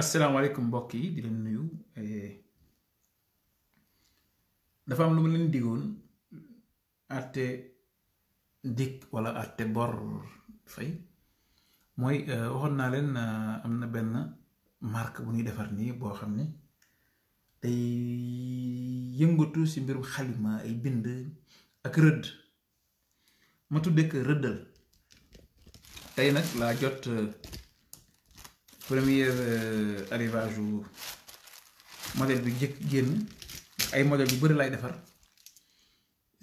asalaamaaleykum mbokk yi di leen nuyu dafa am lu ma leen digoon àtte dikk wala àtte bor fay mooy waxoon naa leen am na benn marque bu ñuy defar nii boo xam ne day yëngatu ci mbirum xalima ay bind ak rëdd ma tuddee ko rëddal tey nag laa jot premier arrivage u modèle bi jëkk génn ay modèle yu bëri lay defar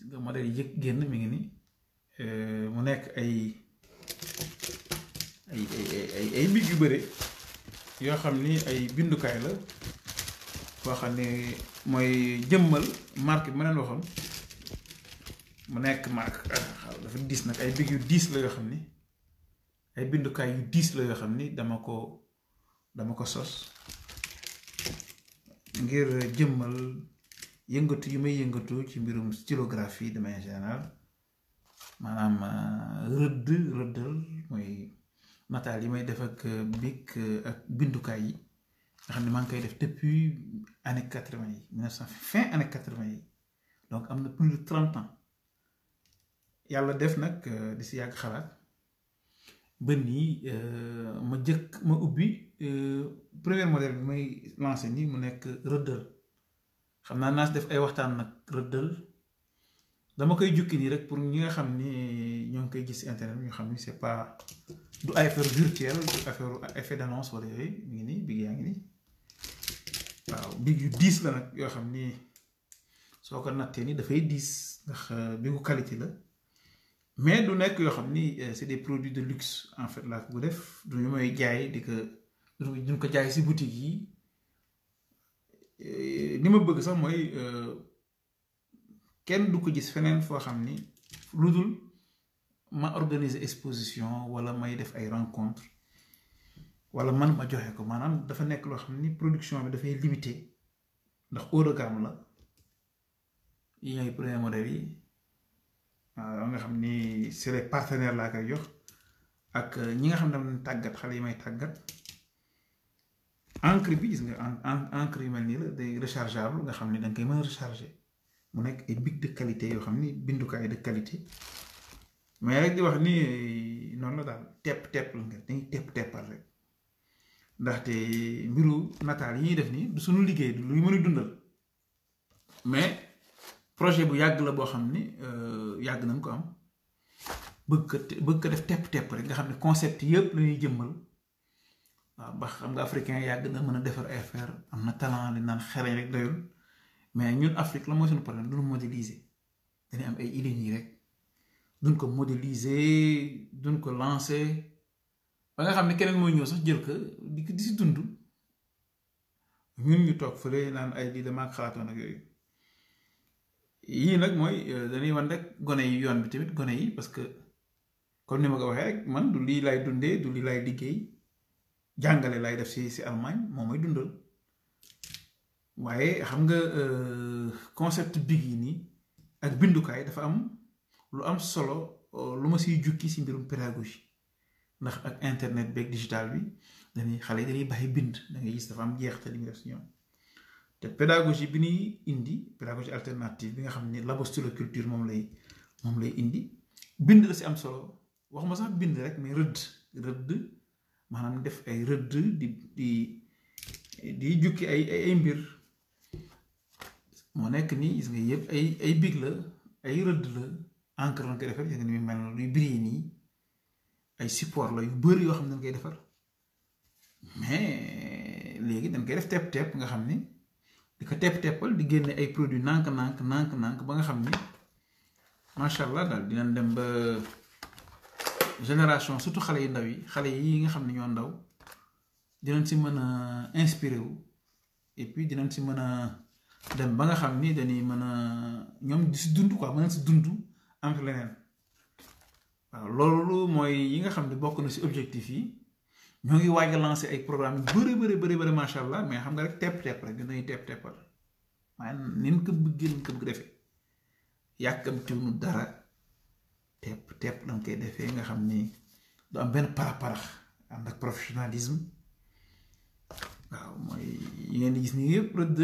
nga modèle yi jëkk génn mi ngi ni mu nekk ay mbir yu bëri yoo xam ni ay bindukaay la boo xam ne mooy jëmmal marque bi ma leen waxoon mu nekk marque dafa diis nag ay big yu diis la yoo xam ni ay bindukaay yu diis la yoo xam ni dama ko sos ngir jëmmal yëngatu yu may yëngatu ci mbirum stylographie de manière générale maanaam rëddal mooy nataal yi may def ak bic ak bindukaay yi nga xam ne maa ngi koy def depuis année 80 yi 1900 fin année 80 yi donc am na plus de 30 ans yàlla def nag di si yàgg xalaat ba nii ma ubbi premier modèle bi may lancé nii mu nekk rëddal xam naa naas def ay waxtaan nag rëddal dama koy jukki nii rek pour ñi nga xam ni ñoo ngi koy gis internet ñu xam ni c'est pas du ay affaire virtuelle du affaire effet d'annonce wala yooyu mi ngi nii big yaa ngi nii waaw big yu diis la nag yoo xam ni soo ko nattee ni dafay diis ndax bigu qualité la mais du nekk yoo xam ni c'est des produits de luxe en fait laa ko bu def du ñu may jaay duñ ko jaay si boutique yi ni ma bëgg sax mooy kenn du ko gis feneen foo xam ni lu dul ma organiser exposition wala may def ay rencontre wala man ma joxe ko maanaam dafa nekk loo xam ni production bi dafay limité ndax haut de gamme la yi ñooy premier modèle yi waaw nga xam ni c'est les partenaires laa koy jox ak ñi nga xam ne dama tàggat xale yi may tàggat encre bi gis nga encre yu mel nii la day rechargeable nga xam ni da nga koy mën a recharger mu nekk ay bic de qualité yoo xam ni bindukaay de qualité mais rek di wax ni noonu la daal tepp la nga dañuy teppal rek ndaxte mbiru nataal yi ñuy def nii du suñu liggéey du luy mën a dundal mais projet bu yàgg la boo xam ni yàgg nañ ko am bëgg ko def tepp rek nga xam ne concept yëpp la ñuy jëmmal waaw ba xam nga africain yàgg na mën a defar ay affaire am na talent li naan xereñ rek doyul mais ñun Afrique la mooy suñu problème duñu modéliser dañuy am ay idées nii rek duñ ko modéliser duñ ko lancer ba nga xam ne keneen mooy ñëw sax jël ko di si dund ñun ñu toog fële naan ay lii damaa xalaatoon ak yooyu yii nag mooy dañuy wan rek gone yi yoon bi tamit gone yi parce que comme ni ma ko waxee rek man du lii lay dundee du lii lay liggéey jàngale lay def si Allemagne moom mooy dundal waaye xam nga concept big yi nii ak bindukaay dafa am lu am solo lu ma siy jukki si mbirum pédagogie ndax ak internet beeg digital bi dañuy xale yi dañuy bàyyi bind da ngay gis dafa am jeexte li muy def si ñoom te pédagogie bi ñuy indi pédagogie alternative bi nga xam ni labostyloculture moom lay indi bind la si am solo waxuma sax bind rek mais rëdd maanaam def ay rëdd di jukki ay mbir moo nekk nii gis nga yëpp ay big la ay rëdd la encre lañ koy defar gis nga ni muy mel na luy briller nii ay support la yu bëri yoo xam ne dañ koy defar mais léegi dañ koy def tepp nga xam ni di ko teppal di génne ay produits nànk ba nga xam ni macha allah daal dinañ dem ba génération surtout xale yu ndaw yi xale yi nga xam ne ñoo ndaw dinañ si mën a inspiré wu et puis dinañ si mën a dem ba nga xam ni dañuy mën a ñoom di si dund quoi mën si dund am fi leneen waaw loolu mooy yi nga xam ne bokk na si objectif yi ñoo ngi waaj a lancé ay programme yu bëri macha allah mais xam nga rek tepp rek dinañ teppal waaye nin ko bëggee lañ ko bëgg defee yàkkamtiwuñu dara tepp lañ koy defee nga xam ni du am benn parax ànd ak professionnalisme waaw mooy yi ngeen di gis nii yëpp rëdd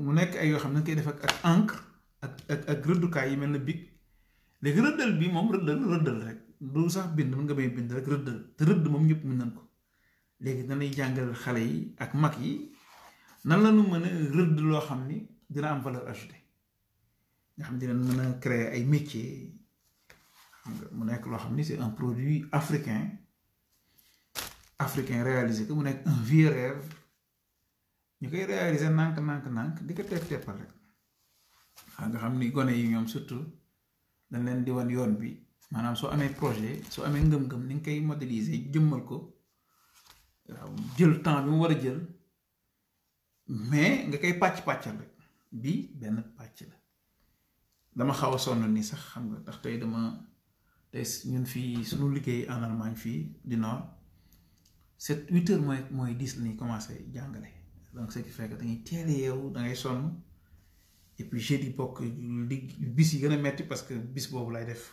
mu nekk ay yoo xam ne koy def ak encre ak rëddukaay yi mel na bic léegi rëddal bi moom rëddal rek du sax bind mën nga bay bind rek rëddal te rëdd moom ñëpp mën nañ ko léegi danay jàngal xale yi ak mag yi nan la ñu mën a rëdd loo xam ni dina am valeur ajoutée nga xam dina mën a créer ay métiers xam nga mu nekk loo xam ni c'est un produit africain réalisé que mu nekk un vieux rêve ñu koy réaliser nànk di ko teppal rek nga xam ni gone yi ñoom surtout dañ leen di wan yoon bi maanaam soo amee projet soo amee ngëm-ngëm ni nga koy modéliser jëmmal ko waaw jël temps bi mu war a jël mais nga koy pàcc-pàccal rek bii benn pàcc la dama xaw a sonn nii sax xam nga ndax tey ñun fii suñu liggéey en Allemagne fii du nord 7-8 heures mooy 10 la ñuy commencé jàngale donc ce qui fait que dañuy teel a yeewu da ngay sonn et puis jeudi bokk bis yi gën a metti parce que bis boobu lay def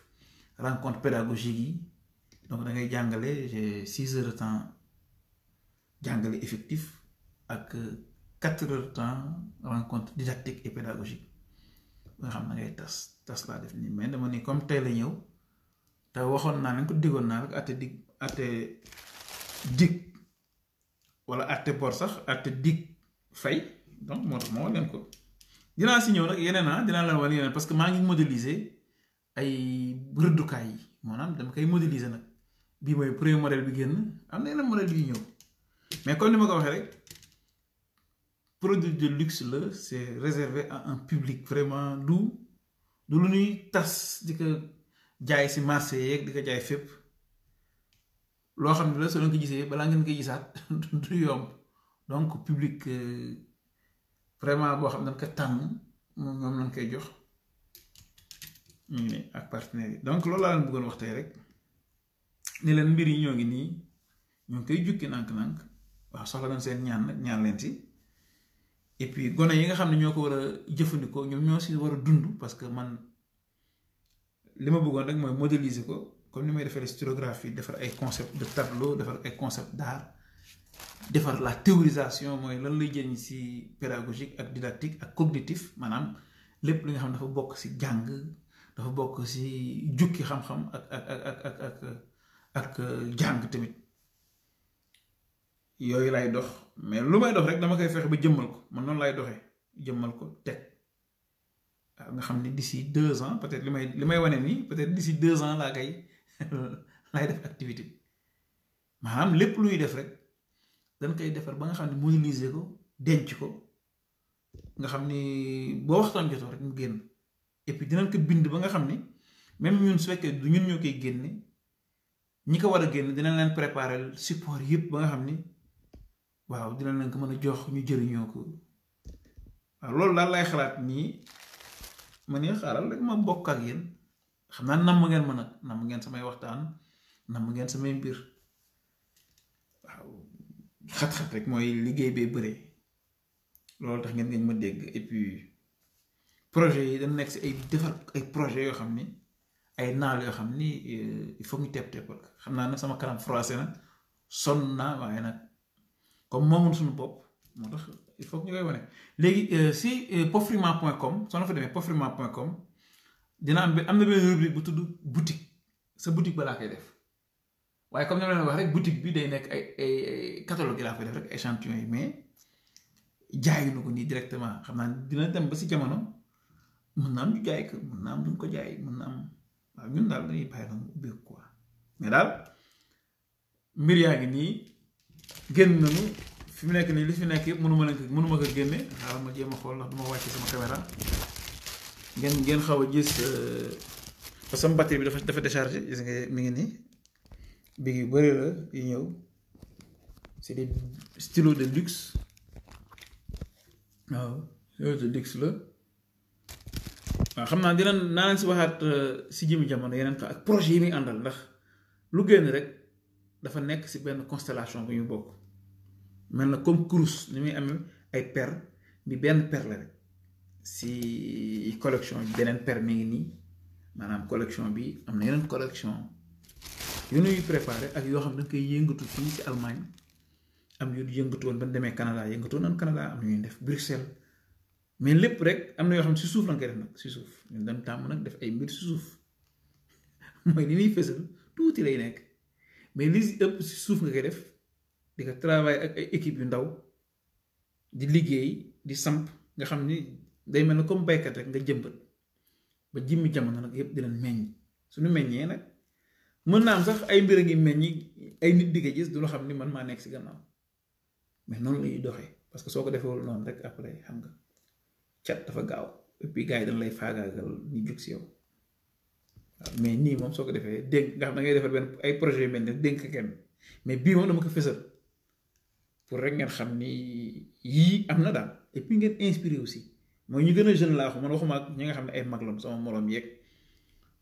rencontre pédagogique yi donc da ngay jàngale j'ai 6 heures de temps jàngale effectif ak 4 heures de temps rencontre didactique et pédagogique nga xam na ngay tas laa def nii mais dama ni comme tey la ñëw te waxoon naa leen ko diggoon naa rek atte dig wala atte bor sax atte dig fay donc moo tax moo leen ko dinaa si ñëw nag yeneen dinaa leen wan yeneen parce que maa ngi modéliser ay rëddukaay yi maanaam dama koy modéliser nag bii mooy premier modèle bi génn am na yeneen modèle yu ñëw mais comme ni ma ko waxee rek produit de luxe la c'est réservé à un public vraiment du lu ñuy tas di ko jaay si marché yeeg di ko jaay fépp loo xam ne la soo leen ko gisee balaa ngeen koy gisaat du yomb donc public vraiment boo xam ne dañ ko tànn moom lañ koy jox ñu ngi ne ak partenaires yi donc loolu laa leen bëggoon wax tey rek ni leen mbir yi ñoo ngi nii ñoo ngi koy jukki nànk-nànk waaw soxla nañ seen ñaan nag ñaan leen si et puis gone yi nga xam ne ñoo ko war a jëfandikoo ñoom ñoo si war a dund parce que man li ma bëggoon rek mooy modéliser ko comme ni may defee stylographie defar ay concept de tableau defar ay concept d'art defar la théorisation mooy lan lay jëriñ si pédagogique ak didactique ak cognitif maanaam lépp li nga xam ne dafa bokk si jàng dafa bokk si jukki xam-xam ak jàng tamit yooyu lay dox mais lu may dox rek dama koy fexe ba jëmmal ko man noonu lay doxee jëmmal ko teg waaw nga xam ne d'ici 2 ans peut-être li may wane nii peut-être d'ici 2 ans laa koy lay def activité bi maanaam lépp luy def rek dañ koy defar ba nga xam ne modéliser ko denc ko nga xam ni boo waxtaan jotoo rek mu génn et puis dinañ ko bind ba nga xam ni même ñun su fekkee du ñun ñoo koy génne ñi ko war a génn dinañ leen préparer support yëpp ba nga xam ni waaw dinañ leen ko mën a jox ñu jëriñoo ko waaw loolu daal lay xalaat nii ma ne xaaral rek ma bokk ak yéen xam naa namm ngeen ma nag namm ngeen samay waxtaan namm ngeen samay mbir waaw xat-xat rek mooy liggéey bee bëre loolu tax ngeen ma dégg et puis projet yi dañ nekk si ay defar ay projet yoo xam ni ay naal yoo xam ni il faut ñu teppal xam naa nag sama kanam froissé na sonn naa waaye nag comme moomun suñu bopp moo tax il faut que ñu koy wane léegi si pofrima.com soo na fa demee pofrima.com dina am na benn rubrique bu tudd boutique sa boutique ba laa koy def waaye comme ni ma leen wax rek boutique bi day nekk ay catalogue yi laa koy def rek échantillon yi mais jaayu na ko nii directement xam naa dina dem ba si jamono mën naa am ñu jaay ko mën naa am duñ ko jaay mën naa am waaw ñun daal dañuy bàyyi noonu ubbeeku quoi mais daal mbir yaa ngi nii génn nañu fi mu nekk nii li fi nekk yëpp mënuma ko génne xaaral ma jéem a xool ndax duma wàcce sama caméra ngeen xaw a gis parce que sama batterie bi dafa déchargé gis nga mi ngi nii big yu bëri la yu ñëw c'est des stylos de luxe waaw stylos de luxe la waaw xam naa naa leen si waxaat si jëmi jamono yeneen ak projet yi muy àndal ndax lu génn rek dafa nekk si benn constellation bu ñu bokk mel na comme Crous ni muy amee ay per bi benn per la rek si collection bi beneen per mi ngi nii maanaam collection bi am na yeneen collection yu ñuy préparé ak yoo xam ne dañ koy yëngatu fii si Allemagne am yu yëngatu woon ba demee Canada yëngatu woon Canada am ñuy def Bruxelles mais lépp rek am na yoo xam ne si suuf la nga koy def nag si suuf ñun dañ tàmm nag def ay mbir si suuf mooy li ñuy fësal tuuti lay nekk mais li si ëpp si suuf nga koy def di ko travail ak ay équipe yu ndaw di liggéey di samp nga xam ni day mel ne comme baykat rek nga jëmbat ba jimmi jamono nag yëpp di leen meññ suñu meññee nag mën naa am sax ay mbir a ngi meññi ay nit di ko gis du loo xam ni man maa nekk si gannaaw mais noonu la ñuy doxee parce que soo ko defewul noonu rek après xam nga cat dafa gaaw et puis gars yi dañ lay faagaagal ñu jug si yow waaw mais nii moom soo ko defee dénk nga xam da ngay defar benn ay projet yu mel ne dénk kenn mais bii moom dama ko fësal pour rek ngeen xam ni yii am na daal et puis ngeen inspiré aussi mooy ñu gën a jeune laa wax man waxuma ak ñi nga xam ne ay mag lam sama morom yeeg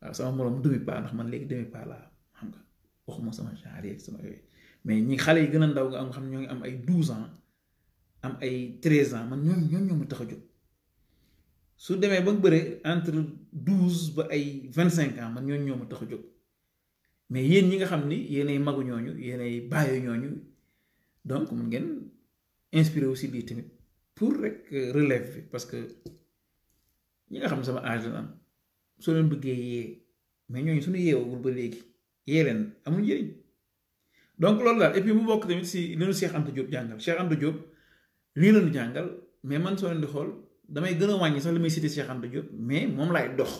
waaw sama morom demi pas ndax man léegi demi pas laa xam nga waxuma sama genre yeeg sama yooyu mais ñi xale yi gën a ndaw nga am xam ñoo ngi am ay 12 ans am ay 13 ans man ñoo ma tax a jóg su demee ba bëre entre 12 ba ay 25 ans man ñoo ma tax a jóg mais yéen ñi nga xam ni yéenay magu ñooñu yéenay bàyyi ñooñu donc mun ngeen inspiré aussi lii tamit pour rek relève bi parce que ñi nga xam sama âge la am soo leen bëggee yee mais ñooñu suñu yeewagul ba léegi yee leen amul njëriñ donc loolu daal et puis mu bokk tamit si li nu Cheikh Anta Diop jàngal Cheikh Anta Diop lii la ñu jàngal mais man soo leen di xool damay gën a wàññi sax li may cité Cheikh Anta Diop mais moom laay dox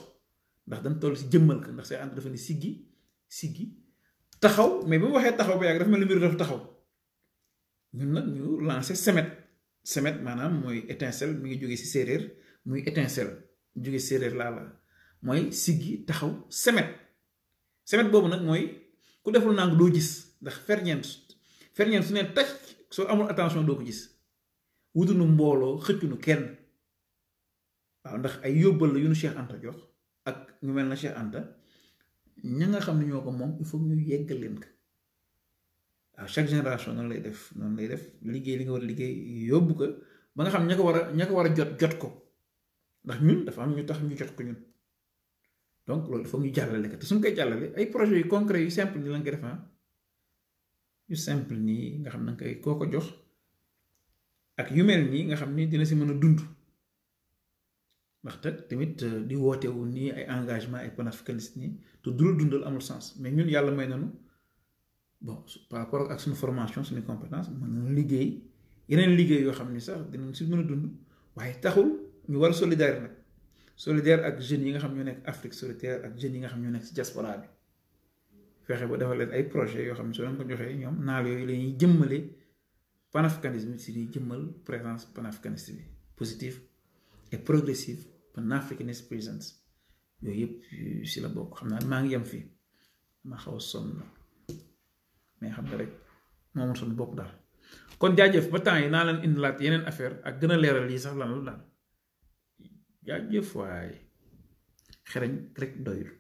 ndax dañ toll si jëmmal ko ndax Cheikh Anta dafa ni siggi taxaw mais bi mu waxee taxaw ba yàgg dafa mel ni mbir dafa taxaw ñun nag ñu lancé semet maanaam mooy étincelle mi ngi jógee si séeréer muy étincelle jóge séeréer laa la mooy siggi taxaw semet boobu nag mooy ku deful nang doo gis ndax ferñeent su ne taj soo amul attention doo ko gis wutunu mbooloo xëccunu kenn waaw ndax ay yóbbal la yu nu Cheikh Anta jox ak ñu mel na Cheikh Anta ña nga xam ne ñoo ko moom il faut ñu yeggal leen ko waaw chaque génération noonu lay def liggéey li nga war a liggéey yóbbu ko ba nga xam ña ko war a jot ko ndax ñun dafa am ñu tax ñu jot ko ñun donc loolu il faut ñu jàllale ko te suñ koy jàllale ay projets yu concret yu simple ni lañ koy def yu simple nii nga xam na nga koy koo ko jox ak yu mel nii nga xam ni dina si mën a dund ndax tamit di wootewu nii ay engagement ay panafricaniste nii te du la dundal amul sens mais ñun yàlla may nañu bon par rapport ak suñu formation suñu compétence mën na liggéey yeneen liggéey yoo xam ni sax dinañ si mën a dund waaye taxul ñu war a solidaire ak jeunes yi nga xam ñoo nekk Afrique solidaire ak jeunes yi nga xam ñoo nekk si diaspora bi fexe ba defal leen ay projets yoo xam ne soo leen ko joxee ñoom naal yooyu la ñuy jëmmale panafricanisme si ñuy jëmmal présence panafricaniste bi positive et progressive panafricanist presence yooyu yëpp si la bokk xam naa maa ngi yem fii ma xaw a sonn na mais xam nga rek moomoon suñu bopp daal kon jaajëf ba temps yi naa leen indilaat yeneen affaire ak gën a leeral lii sax lan la daal jaajëf waaye xereñ rek doyul